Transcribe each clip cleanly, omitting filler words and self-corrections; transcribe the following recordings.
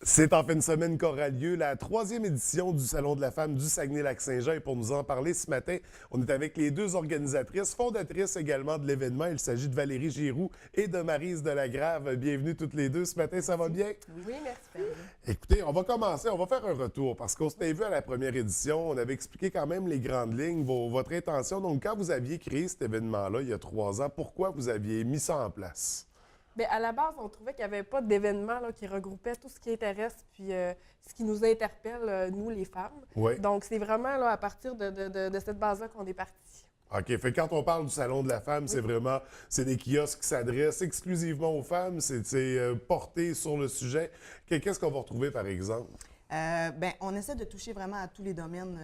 C'est en fin de semaine qu'aura lieu la troisième édition du Salon de la femme du Saguenay-Lac-Saint-Jean. Et pour nous en parler ce matin, on est avec les deux organisatrices, fondatrices également de l'événement. Il s'agit de Valérie Giroux et de Maryse Delagrave. Bienvenue toutes les deux ce matin, ça va bien? Oui, merci. Écoutez, on va commencer, on va faire un retour parce qu'on s'était vu à la première édition, on avait expliqué quand même les grandes lignes, votre intention. Donc, quand vous aviez créé cet événement-là il y a 3 ans, pourquoi vous aviez mis ça en place? Bien, à la base, on trouvait qu'il n'y avait pas d'événement là, qui regroupait tout ce qui intéresse puis ce qui nous interpelle, nous, les femmes. Oui. Donc, c'est vraiment là, à partir de cette base-là qu'on est parti. OK. Fait que quand on parle du Salon de la femme, c'est vraiment, c'est des kiosques qui s'adressent exclusivement aux femmes, c'est porté sur le sujet. Qu'est-ce qu'on va retrouver, par exemple? On essaie de toucher vraiment à tous les domaines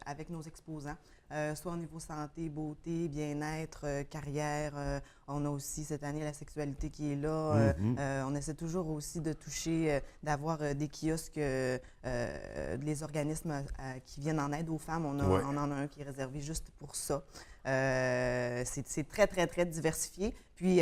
avec nos exposants, soit au niveau santé, beauté, bien-être, carrière. On a aussi cette année la sexualité qui est là. On essaie toujours aussi de toucher, d'avoir des kiosques, les organismes qui viennent en aide aux femmes. On en a un qui est réservé juste pour ça. C'est très, très, très diversifié. Puis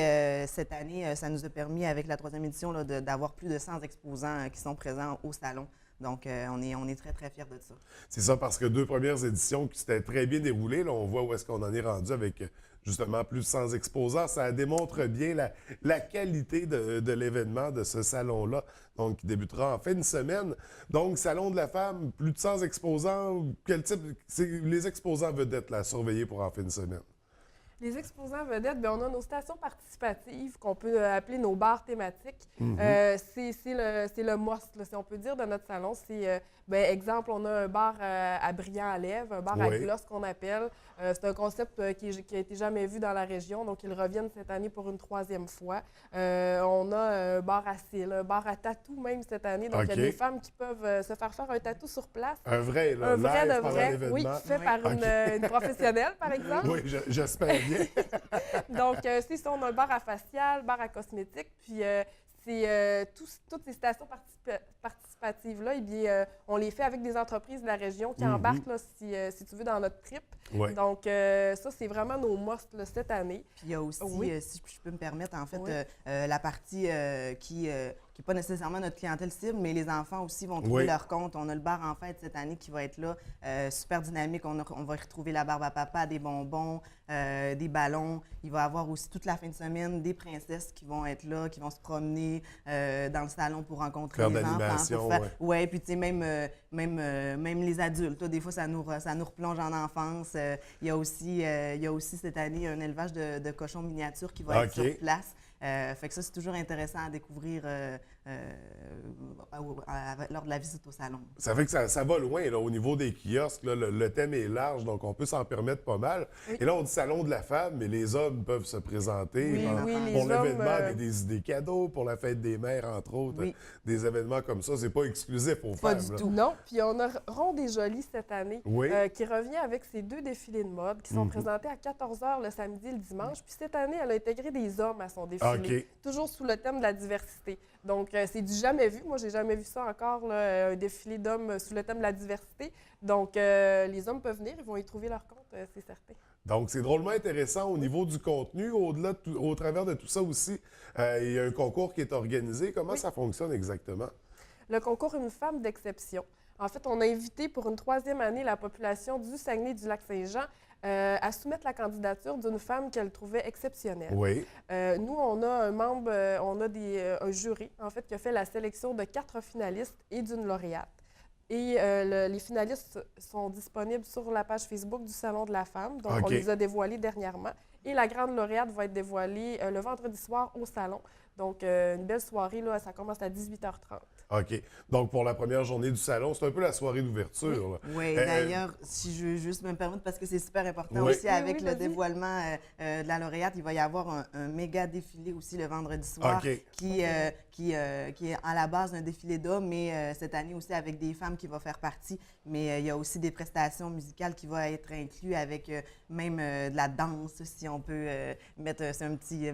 cette année, ça nous a permis, avec la 3e édition, là, d'avoir plus de 100 exposants qui sont présents au salon. Donc, on est très, très fiers de ça. C'est ça, parce que 2 premières éditions qui s'étaient très bien déroulées, là, on voit où est-ce qu'on en est rendu avec justement plus de 100 exposants. Ça démontre bien la qualité de l'événement, de ce salon-là, donc qui débutera en fin de semaine. Donc, Salon de la femme, plus de 100 exposants. Quel type? C'est les exposants vedettes là, à surveiller pour en fin de semaine. Les exposants vedettes, bien, on a nos stations participatives qu'on peut appeler nos bars thématiques. C'est le must, là, si on peut dire, de notre salon. C'est, exemple, on a un bar à Briand-à-Lèves, un bar à gloss qu'on appelle. C'est un concept qui a été jamais vu dans la région, donc ils reviennent cette année pour une 3e fois. On a un bar à cils, un bar à tatou même cette année. Donc, il y a des femmes qui peuvent se faire un tatou sur place. Un vrai, là, un vrai live de vrai, l'événement. oui, fait par une professionnelle, par exemple. Oui, j'espère bien. Donc, c'est ça, on a un bar à facial, bar à cosmétique, puis c'est toutes ces stations participatives-là, eh bien, on les fait avec des entreprises de la région qui embarquent, là, si tu veux, dans notre trip. Oui. Donc, ça, c'est vraiment nos musts là, cette année. Puis il y a aussi, si je peux me permettre, en fait, la partie qui n'est pas nécessairement notre clientèle cible, mais les enfants aussi vont trouver leur compte. On a le bar en fête cette année qui va être là, super dynamique. On va y retrouver la barbe à papa, des bonbons, des ballons. Il va y avoir aussi toute la fin de semaine des princesses qui vont être là, qui vont se promener dans le salon pour rencontrer les enfants. Oui, puis tu sais, même les adultes, là, des fois, ça nous replonge en enfance. Il y a aussi cette année un élevage de cochons miniatures qui va être sur place. Fait que ça, c'est toujours intéressant à découvrir lors de la visite au salon. Ça fait que ça va loin là, au niveau des kiosques. Là, le thème est large, donc on peut s'en permettre pas mal. Oui. Et là, on dit Salon de la femme, mais les hommes peuvent se présenter pour l'événement, des idées cadeaux, pour la fête des mères, entre autres. Des événements comme ça, c'est pas exclusif aux femmes. Pas du tout. Non, puis on a Ronde et Jolie cette année qui revient avec ses 2 défilés de mode qui sont présentés à 14h le samedi et le dimanche. Puis cette année, elle a intégré des hommes à son défilé, toujours sous le thème de la diversité. Donc, c'est du jamais vu. Moi, j'ai jamais vu ça encore, là, un défilé d'hommes sous le thème de la diversité. Donc, les hommes peuvent venir, ils vont y trouver leur compte, c'est certain. Donc, c'est drôlement intéressant au niveau du contenu. Au travers de tout ça aussi, il y a un concours qui est organisé. Comment ça fonctionne exactement? Le concours Une femme d'exception. En fait, on a invité pour une 3e année la population du Saguenay-du-Lac-Saint-Jean à soumettre la candidature d'une femme qu'elle trouvait exceptionnelle. Oui. Nous, on a un jury, en fait, qui a fait la sélection de 4 finalistes et d'une lauréate. Et les finalistes sont disponibles sur la page Facebook du Salon de la femme. Donc, on les a dévoilés dernièrement. Et la grande lauréate va être dévoilée le vendredi soir au salon. Donc, une belle soirée, là, ça commence à 18h30. OK. Donc, pour la première journée du salon, c'est un peu la soirée d'ouverture. Oui, d'ailleurs, si je veux juste me permettre, parce que c'est super important aussi, avec le dévoilement de la lauréate, il va y avoir un méga défilé aussi le vendredi soir qui est à la base d'un défilé d'hommes, mais cette année aussi avec des femmes qui vont faire partie. Mais il y a aussi des prestations musicales qui vont être incluses avec même de la danse, si on peut mettre c'est un petit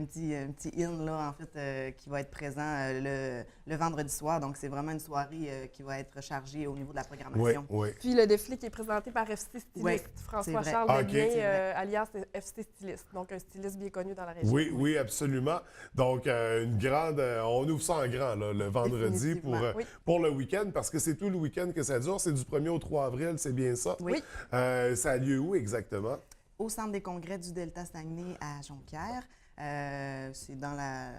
in, là, en fait, qui va être présent le vendredi soir. Donc, c'est vraiment une soirée qui va être chargée au niveau de la Oui, programmation. oui. Puis le défilé qui est présenté par FC Styliste, Oui, c'est François-Charles vrai. Ah, ok. Deguien, C'est vrai. alias FC Styliste, donc un styliste bien connu dans la région. Oui, oui, absolument. Donc, une grande. On ouvre ça en grand, là, le vendredi Définitivement. Oui. pour le week-end, parce que c'est tout le week-end que ça dure. C'est du 1er au 3 avril, c'est bien ça? Oui. Ça a lieu où exactement? Au centre des congrès du Delta Saguenay à Jonquière. C'est dans la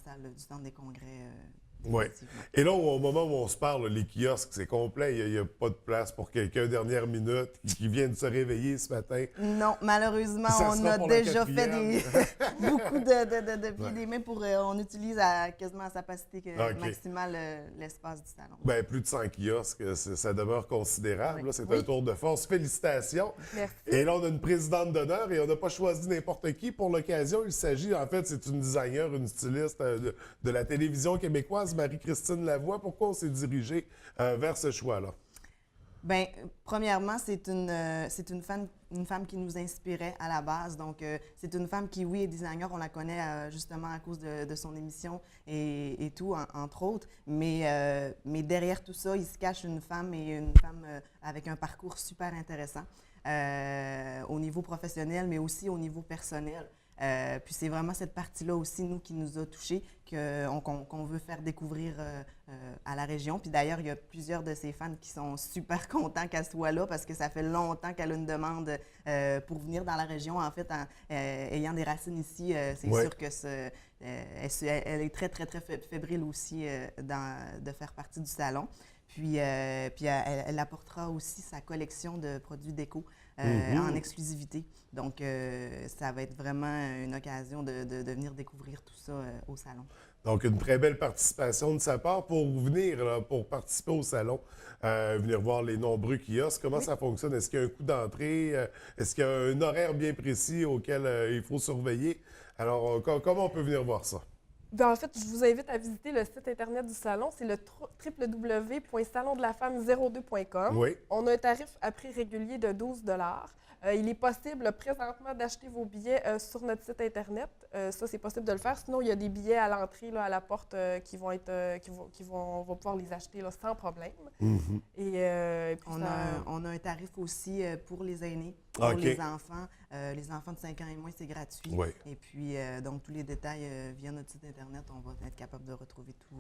salle du centre des congrès. Oui. Effectivement. Et là, au moment où on se parle, les kiosques, c'est complet. Il n'y a pas de place pour quelqu'un dernière minute qui vient de se réveiller ce matin. Non, malheureusement, Ça on sera a pour la déjà fait quatrième. beaucoup de pieds Ouais. des mains pour. On utilise quasiment à sa capacité OK. maximale l'espace du salon. Ben, plus de 100 kiosques, ça demeure considérable. Oui. Là, c'est Oui. un tour de force. Félicitations. Merci. Et là, on a une présidente d'honneur et on n'a pas choisi n'importe qui pour l'occasion. Il s'agit, en fait, c'est une designer, une styliste de la télévision québécoise, Marie-Christine Lavoie. Pourquoi on s'est dirigé vers ce choix-là? Bien, premièrement, c'est une femme qui nous inspirait à la base. Donc, c'est une femme qui, oui, est designer. On la connaît justement à cause de son émission et tout, entre autres. Mais derrière tout ça, il se cache une femme avec un parcours super intéressant au niveau professionnel, mais aussi au niveau personnel. Puis c'est vraiment cette partie-là aussi, nous, qui nous a touchés, qu'on veut faire découvrir à la région. Puis d'ailleurs, il y a plusieurs de ses fans qui sont super contents qu'elle soit là parce que ça fait longtemps qu'elle a une demande pour venir dans la région. En fait, ayant des racines ici, c'est Ouais. sûr que elle est très, très, très fébrile aussi de faire partie du salon. Puis elle apportera aussi sa collection de produits déco en exclusivité. Donc, ça va être vraiment une occasion de venir découvrir tout ça au salon. Donc, une très belle participation de sa part pour venir, là, pour participer au salon, venir voir les nombreux kiosques. Comment ça fonctionne? Est-ce qu'il y a un coût d'entrée? Est-ce qu'il y a un horaire bien précis auquel il faut surveiller? Alors, comment on peut venir voir ça? Ben, en fait, je vous invite à visiter le site Internet du salon. C'est le www.salondelafemme02.com. Oui. On a un tarif à prix régulier de 12 $. Il est possible présentement d'acheter vos billets sur notre site Internet. Ça, c'est possible de le faire. Sinon, il y a des billets à l'entrée, là, à la porte, on va pouvoir les acheter là, sans problème. Mhm. Et puis On a un tarif aussi pour les aînés, pour OK. les enfants. Les enfants de 5 ans et moins, c'est gratuit. Oui. Et puis, donc, tous les détails via notre site Internet, on va être capable de retrouver toutes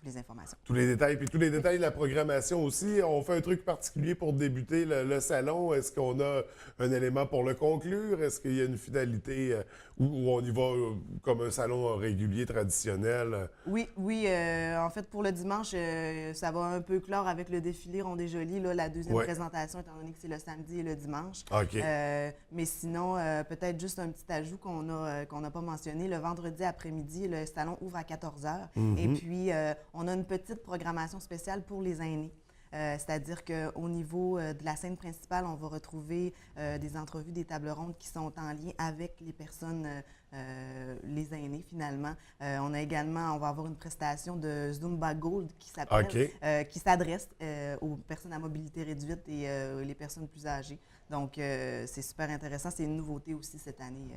les informations. Tous les détails, puis tous les détails de la programmation aussi. On fait un truc particulier pour débuter le salon. Est-ce qu'on a un élément pour le conclure? Est-ce qu'il y a une finalité où on y va comme un salon régulier, traditionnel? Oui. En fait, pour le dimanche, ça va un peu clore avec le défilé Ronde et Jolie, là, la deuxième Ouais. présentation, étant donné que c'est le samedi et le dimanche. OK. Mais sinon, peut-être juste un petit ajout qu'on n'a pas mentionné. Le vendredi après-midi, le salon ouvre à 14 h. Et puis, on a une petite programmation spéciale pour les aînés. C'est-à-dire qu'au niveau de la scène principale, on va retrouver des entrevues, des tables rondes qui sont en lien avec les personnes, les aînés finalement. On va avoir une prestation de Zumba Gold qui s'adresse aux personnes à mobilité réduite et les personnes plus âgées. Donc, c'est super intéressant. C'est une nouveauté aussi cette année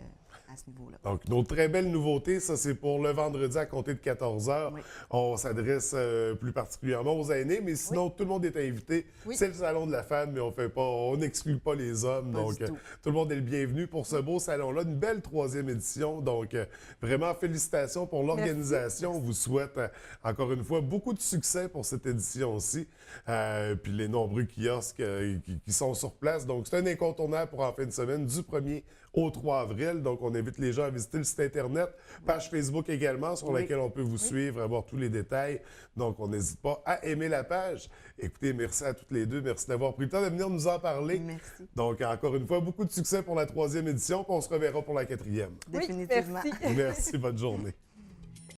à ce niveau-là. Donc, nos très belles nouveautés, ça c'est pour le vendredi à compter de 14 h. Oui. On s'adresse plus particulièrement aux aînés, mais sinon, tout le monde est invité. Oui. C'est le salon de la femme, mais on n'exclut pas les hommes. Pas Donc, du tout. tout le monde est le bienvenu pour ce beau salon-là. Une belle 3e édition. Donc, vraiment, félicitations pour l'organisation. On vous souhaite, encore une fois, beaucoup de succès pour cette édition-ci. Puis les nombreux kiosques qui sont sur place. Donc, c'est un incontournable pour en fin de semaine du 1er au 3 avril. Donc, on invite les gens à visiter le site Internet, page Facebook également, sur laquelle on peut vous suivre, avoir tous les détails. Donc, on n'hésite pas à aimer la page. Écoutez, merci à toutes les deux. Merci d'avoir pris le temps de venir nous en parler. Merci. Donc, encore une fois, beaucoup de succès pour la 3e édition, puis on se reverra pour la 4e. Oui, Définitivement. merci. Merci, bonne journée.